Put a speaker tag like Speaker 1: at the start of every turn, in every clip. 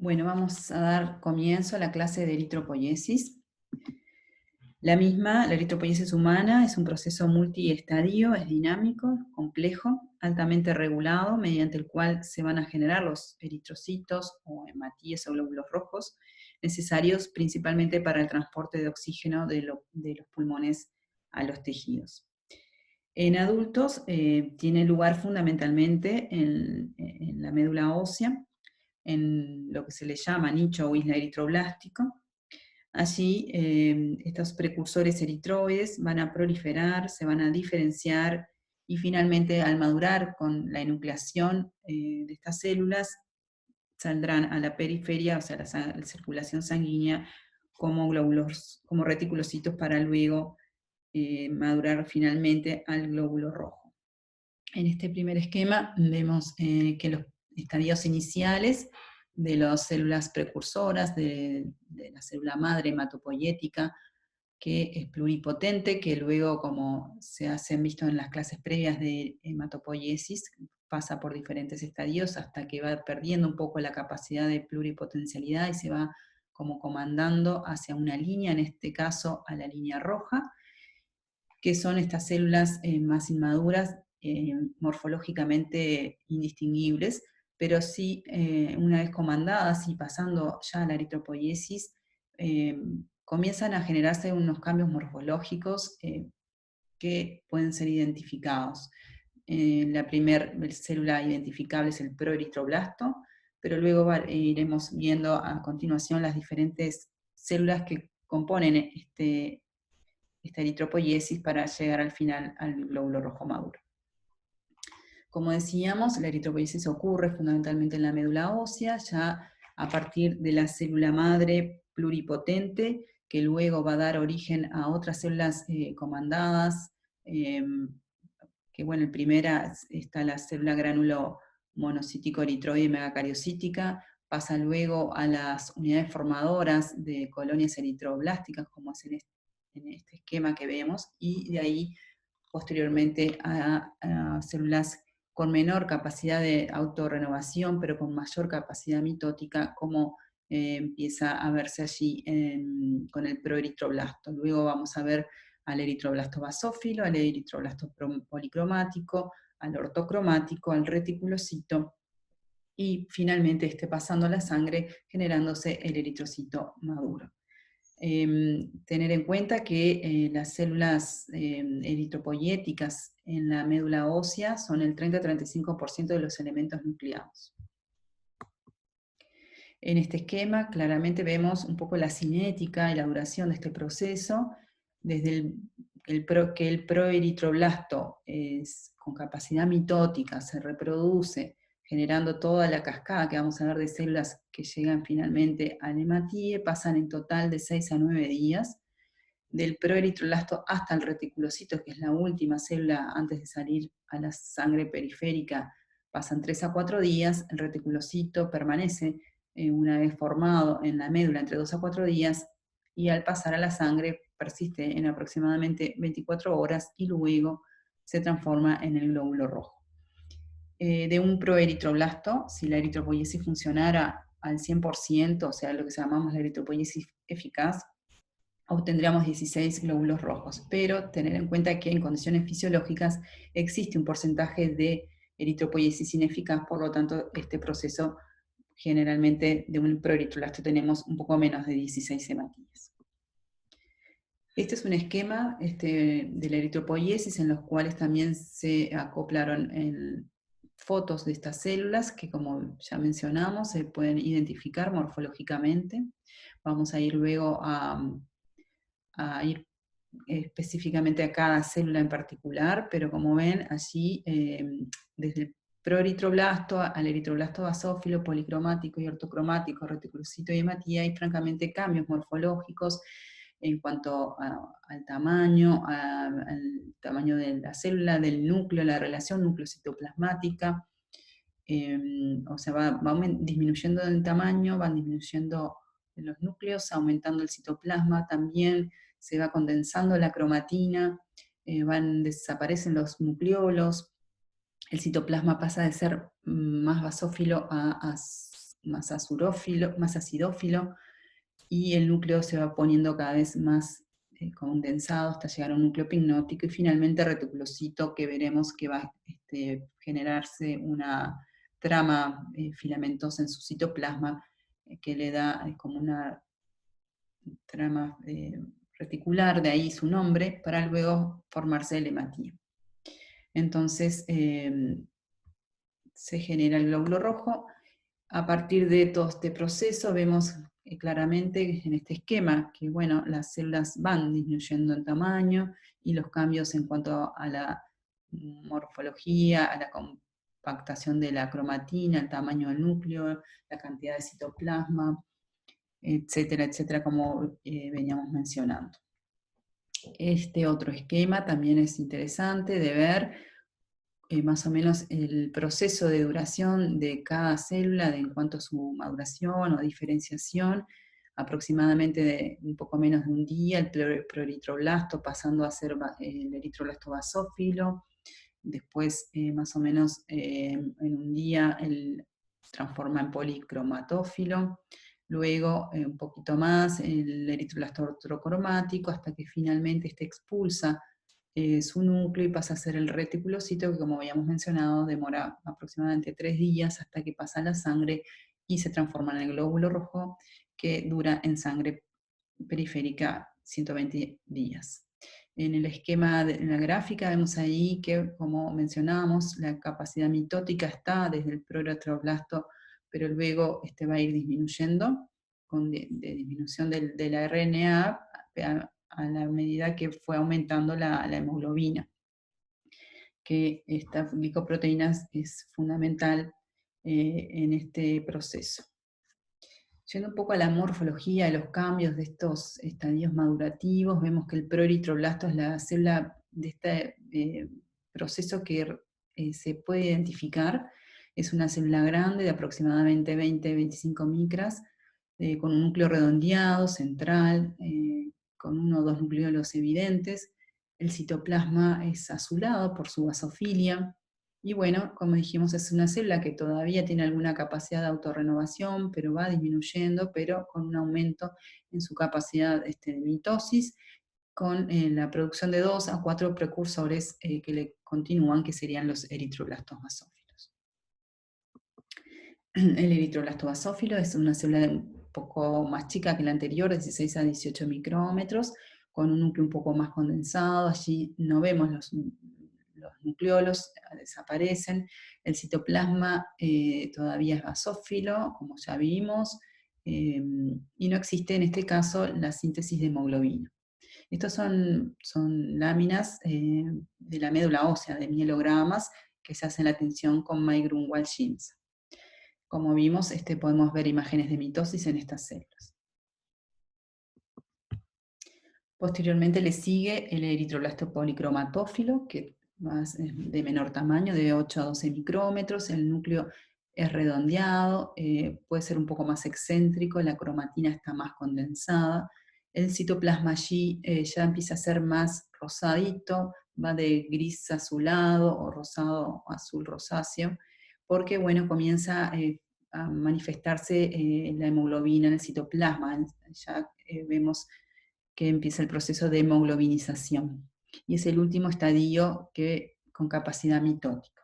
Speaker 1: Bueno, vamos a dar comienzo a la clase de eritropoiesis. La eritropoiesis humana, es un proceso multiestadio, es dinámico, complejo, altamente regulado, mediante el cual se van a generar los eritrocitos o hematíes o glóbulos rojos, necesarios principalmente para el transporte de oxígeno de los pulmones a los tejidos. En adultos tiene lugar fundamentalmente en la médula ósea, en lo que se le llama nicho o isla eritroblástico. Allí estos precursores eritroides van a proliferar, se van a diferenciar y finalmente al madurar con la enucleación de estas células saldrán a la periferia, o sea, la circulación sanguínea como glóbulos, como reticulocitos para luego madurar finalmente al glóbulo rojo. En este primer esquema vemos que los estadios iniciales de las células precursoras, de la célula madre hematopoyética, que es pluripotente, que luego, como se han visto en las clases previas de hematopoiesis, pasa por diferentes estadios hasta que va perdiendo un poco la capacidad de pluripotencialidad y se va como comandando hacia una línea, en este caso a la línea roja, que son estas células más inmaduras, morfológicamente indistinguibles, pero sí, una vez comandadas y pasando ya a la eritropoiesis, comienzan a generarse unos cambios morfológicos que pueden ser identificados. La primera célula identificable es el proeritroblasto, pero luego iremos viendo a continuación las diferentes células que componen esta eritropoiesis para llegar al final al glóbulo rojo maduro. Como decíamos, la eritropoiesis ocurre fundamentalmente en la médula ósea, ya a partir de la célula madre pluripotente, que luego va a dar origen a otras células comandadas, que bueno, en primera está la célula gránulo monocítico eritroide megacariocítica, pasa luego a las unidades formadoras de colonias eritroblásticas, como es en este esquema que vemos, y de ahí posteriormente a células con menor capacidad de autorrenovación, pero con mayor capacidad mitótica, como empieza a verse allí con el proeritroblasto. Luego vamos a ver al eritroblasto basófilo, al eritroblasto policromático, al ortocromático, al reticulocito, y finalmente pasando a la sangre, generándose el eritrocito maduro. Tener en cuenta que las células eritropoyéticas en la médula ósea son el 30-35% de los elementos nucleados. En este esquema claramente vemos un poco la cinética y la duración de este proceso, desde que el proeritroblasto es con capacidad mitótica, se reproduce, generando toda la cascada que vamos a ver de células que llegan finalmente al hematíe, pasan en total de 6 a 9 días, del proeritroblasto hasta el reticulocito, que es la última célula antes de salir a la sangre periférica, pasan 3 a 4 días, el reticulocito permanece una vez formado en la médula entre 2 a 4 días, y al pasar a la sangre persiste en aproximadamente 24 horas y luego se transforma en el glóbulo rojo. De un proeritroblasto, si la eritropoiesis funcionara al 100%, o sea, lo que llamamos la eritropoiesis eficaz, obtendríamos 16 glóbulos rojos, pero tener en cuenta que en condiciones fisiológicas existe un porcentaje de eritropoiesis ineficaz, por lo tanto este proceso generalmente de un proeritroblasto tenemos un poco menos de 16 hematíes. Este es un esquema de la eritropoiesis en los cuales también se acoplaron fotos de estas células que, como ya mencionamos, se pueden identificar morfológicamente. Vamos a ir luego a ir específicamente a cada célula en particular, pero como ven allí, desde el proeritroblasto al eritroblasto basófilo, policromático y ortocromático, reticulocito y hematía, hay francamente cambios morfológicos en cuanto al tamaño de la célula, del núcleo, la relación núcleo-citoplasmática. O sea, va disminuyendo el tamaño, van disminuyendo los núcleos, aumentando el citoplasma, también se va condensando la cromatina, desaparecen los nucleolos, el citoplasma pasa de ser más basófilo a más acidófilo, y el núcleo se va poniendo cada vez más condensado hasta llegar a un núcleo pignótico, y finalmente reticulocito, que veremos que va a generarse una trama filamentosa en su citoplasma, que le da como una trama reticular, de ahí su nombre, para luego formarse el hematía. Entonces se genera el glóbulo rojo. A partir de todo este proceso vemos claramente en este esquema que, bueno, las células van disminuyendo en tamaño, y los cambios en cuanto a la morfología, a la compactación de la cromatina, el tamaño del núcleo, la cantidad de citoplasma, etcétera, etcétera, como veníamos mencionando. Este otro esquema también es interesante de ver más o menos el proceso de duración de cada célula en cuanto a su maduración o diferenciación, aproximadamente de un poco menos de un día, el proeritroblasto pasando a ser el eritroblasto basófilo, después más o menos en un día se transforma en policromatófilo, luego un poquito más el eritroblasto ortocromático, hasta que finalmente expulsa su núcleo y pasa a ser el reticulocito, que, como habíamos mencionado, demora aproximadamente 3 días hasta que pasa a la sangre y se transforma en el glóbulo rojo, que dura en sangre periférica 120 días. En el esquema, en la gráfica, vemos ahí que, como mencionábamos, la capacidad mitótica está desde el proretroblasto, pero luego va a ir disminuyendo, con disminución de la RNA a la medida que fue aumentando la hemoglobina, que esta glicoproteína es fundamental en este proceso. Yendo un poco a la morfología de los cambios de estos estadios madurativos, vemos que el proeritroblasto es la célula de este proceso que se puede identificar. Es una célula grande de aproximadamente 20-25 micras, con un núcleo redondeado, central, con uno o dos nucleolos evidentes. El citoplasma es azulado por su basofilia. Y bueno, como dijimos, es una célula que todavía tiene alguna capacidad de autorrenovación, pero va disminuyendo, pero con un aumento en su capacidad de mitosis, con la producción de 2 a 4 precursores que le continúan, que serían los eritroblastos basófilos. El eritroblasto basófilo es una célula un poco más chica que la anterior, de 16 a 18 micrómetros, con un núcleo un poco más condensado. Allí no vemos los nucleolos, desaparecen. El citoplasma todavía es basófilo, como ya vimos, y no existe en este caso la síntesis de hemoglobina. Estos son láminas de la médula ósea, de mielogramas, que se hacen la tinción con May-Grunwald-Schintz. Como vimos, podemos ver imágenes de mitosis en estas células. Posteriormente le sigue el eritroblasto policromatófilo, que es de menor tamaño, de 8 a 12 micrómetros. El núcleo es redondeado, puede ser un poco más excéntrico, la cromatina está más condensada. El citoplasma allí ya empieza a ser más rosadito, va de gris azulado o rosado azul rosáceo, porque bueno, comienza a manifestarse la hemoglobina en el citoplasma. Ya vemos que empieza el proceso de hemoglobinización. Y es el último estadio con capacidad mitótica.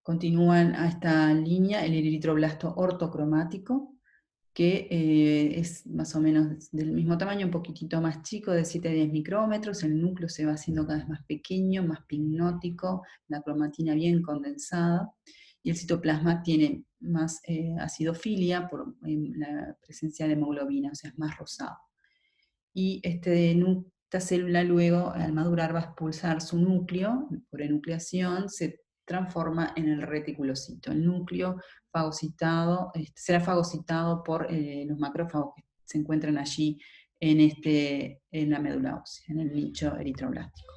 Speaker 1: Continúan a esta línea el eritroblasto ortocromático, que es más o menos del mismo tamaño, un poquitito más chico, de 7 a 10 micrómetros. El núcleo se va haciendo cada vez más pequeño, más pignótico, la cromatina bien condensada, y el citoplasma tiene más acidofilia por la presencia de hemoglobina, o sea, es más rosado. Y esta célula luego, al madurar, va a expulsar su núcleo, por enucleación, se transforma en el reticulocito. El núcleo fagocitado, será fagocitado por los macrófagos que se encuentran allí en la médula ósea, en el nicho eritroblástico.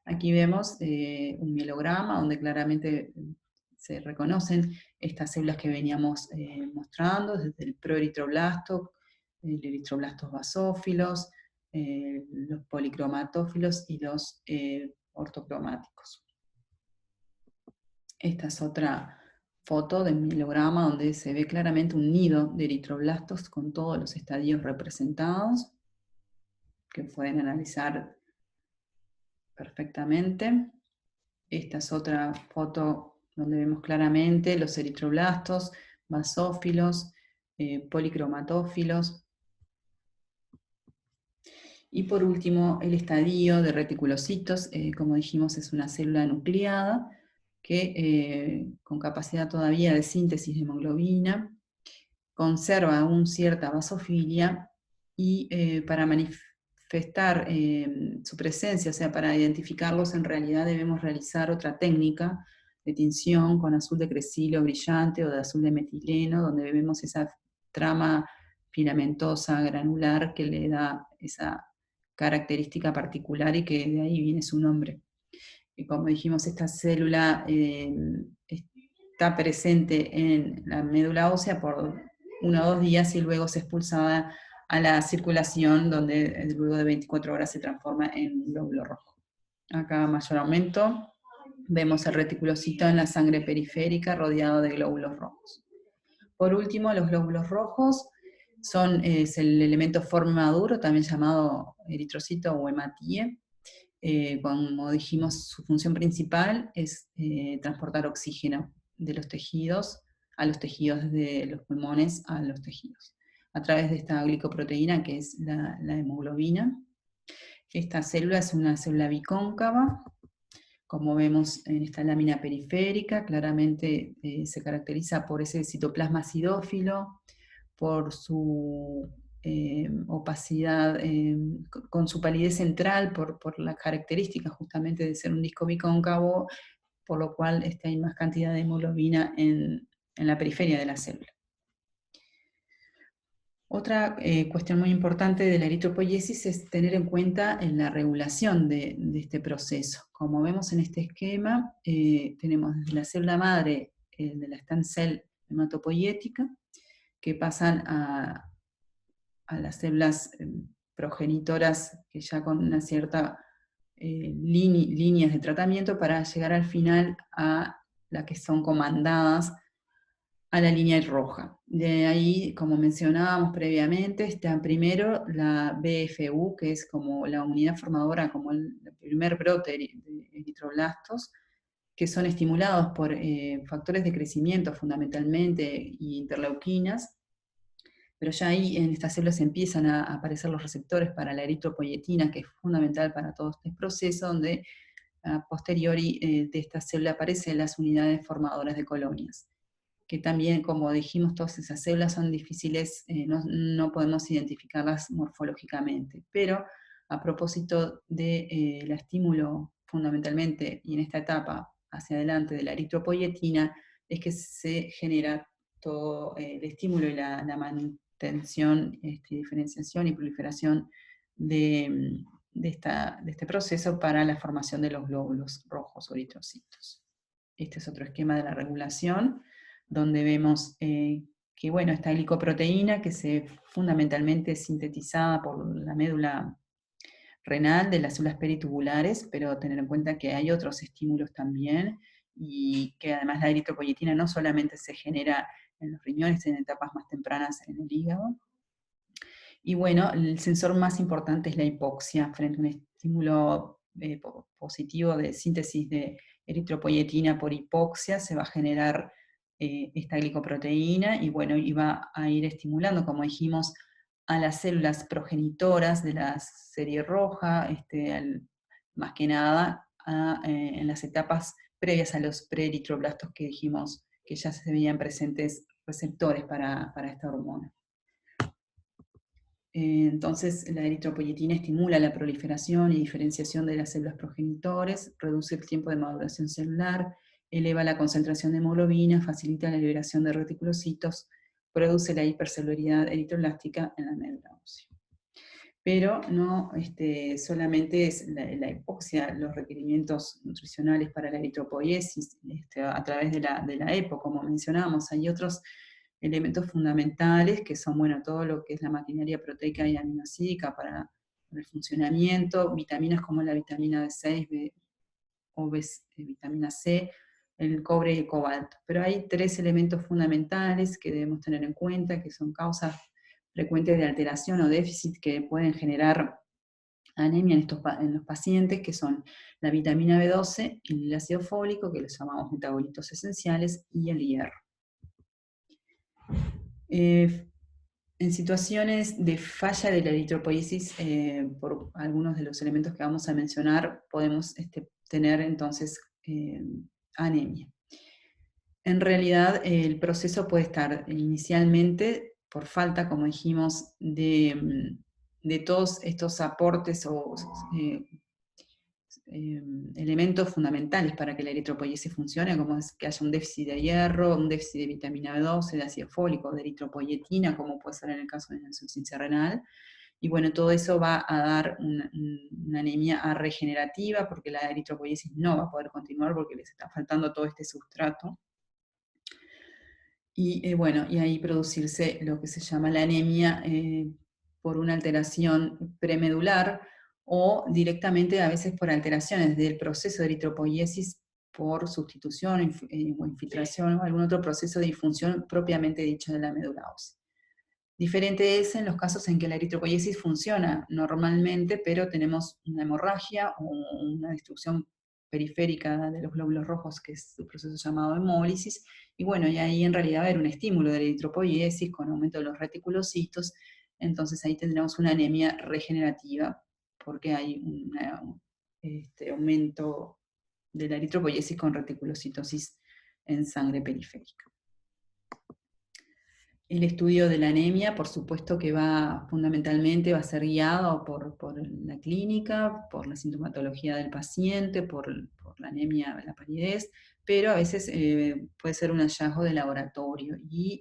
Speaker 1: Aquí vemos un mielograma donde claramente se reconocen estas células que veníamos mostrando, desde el proeritroblasto, el eritroblastos basófilos, los policromatófilos y los ortocromáticos. Esta es otra foto de un mielograma donde se ve claramente un nido de eritroblastos con todos los estadios representados, que pueden analizar perfectamente. Esta es otra foto donde vemos claramente los eritroblastos, basófilos, policromatófilos. Y por último, el estadio de reticulocitos, como dijimos, es una célula nucleada que con capacidad todavía de síntesis de hemoglobina, conserva aún cierta basofilia y para manifestar su presencia, o sea, para identificarlos, en realidad debemos realizar otra técnica de tinción con azul de cresilo brillante o de azul de metileno, donde vemos esa trama filamentosa granular que le da esa característica particular y que de ahí viene su nombre. Y como dijimos, esta célula está presente en la médula ósea por 1 o 2 días y luego se expulsada a la circulación, donde luego de 24 horas se transforma en un glóbulo rojo. Acá mayor aumento, vemos el reticulocito en la sangre periférica rodeado de glóbulos rojos. Por último, los glóbulos rojos es el elemento formaduro, también llamado eritrocito o hematíe. Como dijimos, su función principal es transportar oxígeno de los tejidos a los tejidos, de los pulmones a los tejidos, a través de esta glicoproteína que es la hemoglobina. Esta célula es una célula bicóncava, como vemos en esta lámina periférica, claramente se caracteriza por ese citoplasma acidófilo, por su opacidad, con su palidez central, por la característica justamente de ser un disco bicóncavo, por lo cual hay más cantidad de hemoglobina en la periferia de la célula. Otra cuestión muy importante de la eritropoiesis es tener en cuenta en la regulación de este proceso. Como vemos en este esquema, tenemos desde la célula madre de la stem cell hematopoiética, que pasan a las células progenitoras que ya con una cierta líneas de tratamiento para llegar al final a las que son comandadas a la línea roja. De ahí, como mencionábamos previamente, está primero la BFU, que es como la unidad formadora, como el primer brote de eritroblastos, que son estimulados por factores de crecimiento fundamentalmente y interleuquinas, pero ya ahí en estas células empiezan a aparecer los receptores para la eritropoietina, que es fundamental para todo este proceso, donde a posteriori de esta célula aparecen las unidades formadoras de colonias, que también, como dijimos, todas esas células son difíciles, no podemos identificarlas morfológicamente, pero a propósito del estímulo fundamentalmente, y en esta etapa hacia adelante de la eritropoietina, es que se genera todo el estímulo y la manutención, diferenciación y proliferación de este proceso para la formación de los glóbulos rojos o eritrocitos. Este es otro esquema de la regulación, donde vemos que, bueno, esta glicoproteína que se fundamentalmente es sintetizada por la médula renal de las células peritubulares, pero tener en cuenta que hay otros estímulos también, y que además la eritropoietina no solamente se genera en los riñones en etapas más tempranas en el hígado. Y bueno, el sensor más importante es la hipoxia, frente a un estímulo positivo de síntesis de eritropoietina por hipoxia, se va a generar esta glicoproteína y bueno, y va a ir estimulando, como dijimos, a las células progenitoras de la serie roja, más que nada en las etapas previas a los preeritroblastos que dijimos que ya se veían presentes receptores para esta hormona. Entonces, la eritropoietina estimula la proliferación y diferenciación de las células progenitores, reduce el tiempo de maduración celular, eleva la concentración de hemoglobina, facilita la liberación de reticulocitos, produce la hipercelularidad eritroblástica en la médula ósea. Pero no solamente es la hipoxia, los requerimientos nutricionales para la eritropoiesis a través de la EPO, como mencionábamos, hay otros elementos fundamentales que son, bueno, todo lo que es la maquinaria proteica y aminosídica para el funcionamiento, vitaminas como la vitamina B6 o vitamina C, el cobre y el cobalto. Pero hay 3 elementos fundamentales que debemos tener en cuenta, que son causas frecuentes de alteración o déficit que pueden generar anemia en los pacientes, que son la vitamina B12, el ácido fólico, que los llamamos metabolitos esenciales, y el hierro. En situaciones de falla de la eritropoiesis, por algunos de los elementos que vamos a mencionar, podemos tener entonces anemia. En realidad, el proceso puede estar inicialmente por falta, como dijimos, de todos estos aportes o elementos fundamentales para que la eritropoiesis funcione, como es que haya un déficit de hierro, un déficit de vitamina B12, de ácido fólico, de eritropoietina, como puede ser en el caso de la insuficiencia renal. Y bueno, todo eso va a dar una anemia regenerativa, porque la eritropoiesis no va a poder continuar porque les está faltando todo este sustrato. Y bueno, y ahí producirse lo que se llama la anemia por una alteración premedular, o directamente a veces por alteraciones del proceso de eritropoiesis por sustitución o infiltración o algún otro proceso de disfunción propiamente dicho de la médula ósea. Diferente es en los casos en que la eritropoiesis funciona normalmente, pero tenemos una hemorragia o una destrucción periférica de los glóbulos rojos, que es un proceso llamado hemólisis, y bueno, y ahí en realidad va a haber un estímulo de la eritropoiesis con aumento de los reticulocitos, entonces ahí tendremos una anemia regenerativa, porque hay un aumento de la eritropoiesis con reticulocitosis en sangre periférica. El estudio de la anemia, por supuesto que fundamentalmente va a ser guiado por la clínica, por la sintomatología del paciente, por la anemia, la palidez, pero a veces puede ser un hallazgo de laboratorio. Y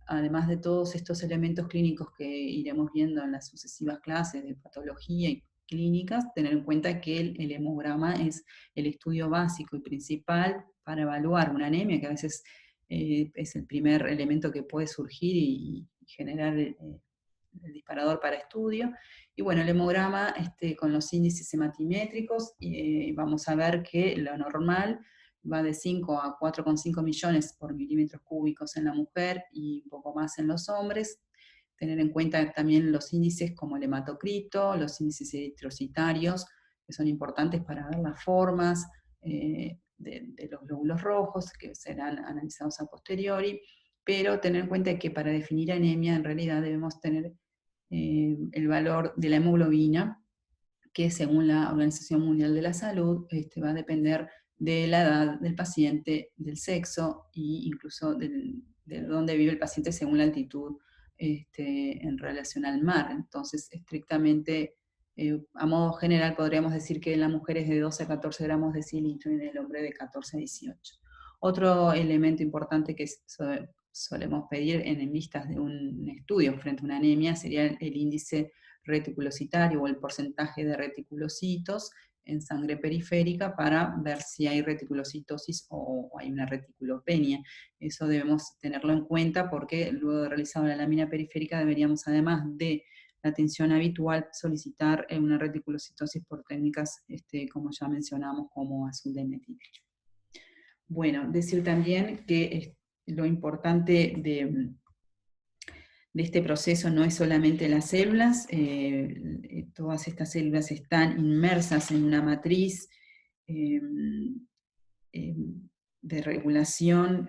Speaker 1: además de todos estos elementos clínicos que iremos viendo en las sucesivas clases de patología y clínicas, tener en cuenta que el hemograma es el estudio básico y principal para evaluar una anemia, que a veces es el primer elemento que puede surgir y generar el disparador para estudio. Y bueno, el hemograma con los índices hematimétricos, vamos a ver que lo normal va de 5 a 4,5 millones por milímetros cúbicos en la mujer y un poco más en los hombres. Tener en cuenta también los índices como el hematocrito, los índices eritrocitarios, que son importantes para ver las formas, de los glóbulos rojos, que serán analizados a posteriori, pero tener en cuenta que para definir anemia en realidad debemos tener el valor de la hemoglobina, que según la Organización Mundial de la Salud va a depender de la edad del paciente, del sexo e incluso de dónde vive el paciente según la altitud en relación al mar. Entonces, estrictamente a modo general podríamos decir que en la mujer es de 12 a 14 gramos de cilitro y en el hombre de 14 a 18. Otro elemento importante que solemos pedir en vistas de un estudio frente a una anemia sería el índice reticulocitario o el porcentaje de reticulocitos en sangre periférica para ver si hay reticulocitosis o hay una reticulopenia. Eso debemos tenerlo en cuenta porque luego de realizar la lámina periférica deberíamos, además de la atención habitual, solicitar una reticulocitosis por técnicas, como ya mencionamos, como azul de metil. Bueno, decir también que lo importante de este proceso no es solamente las células, todas estas células están inmersas en una matriz de regulación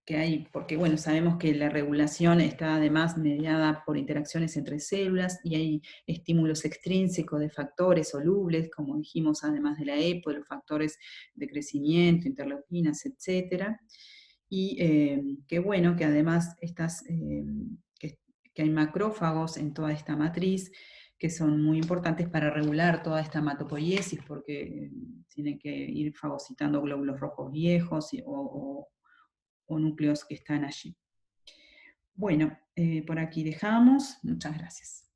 Speaker 1: que hay, porque bueno, sabemos que la regulación está además mediada por interacciones entre células y hay estímulos extrínsecos de factores solubles, como dijimos, además de la EPO, de los factores de crecimiento, interleuquinas, etcétera. Y qué bueno que además que hay macrófagos en toda esta matriz, que son muy importantes para regular toda esta hematopoiesis, porque tienen que ir fagocitando glóbulos rojos viejos o núcleos que están allí. Bueno, por aquí dejamos. Muchas gracias.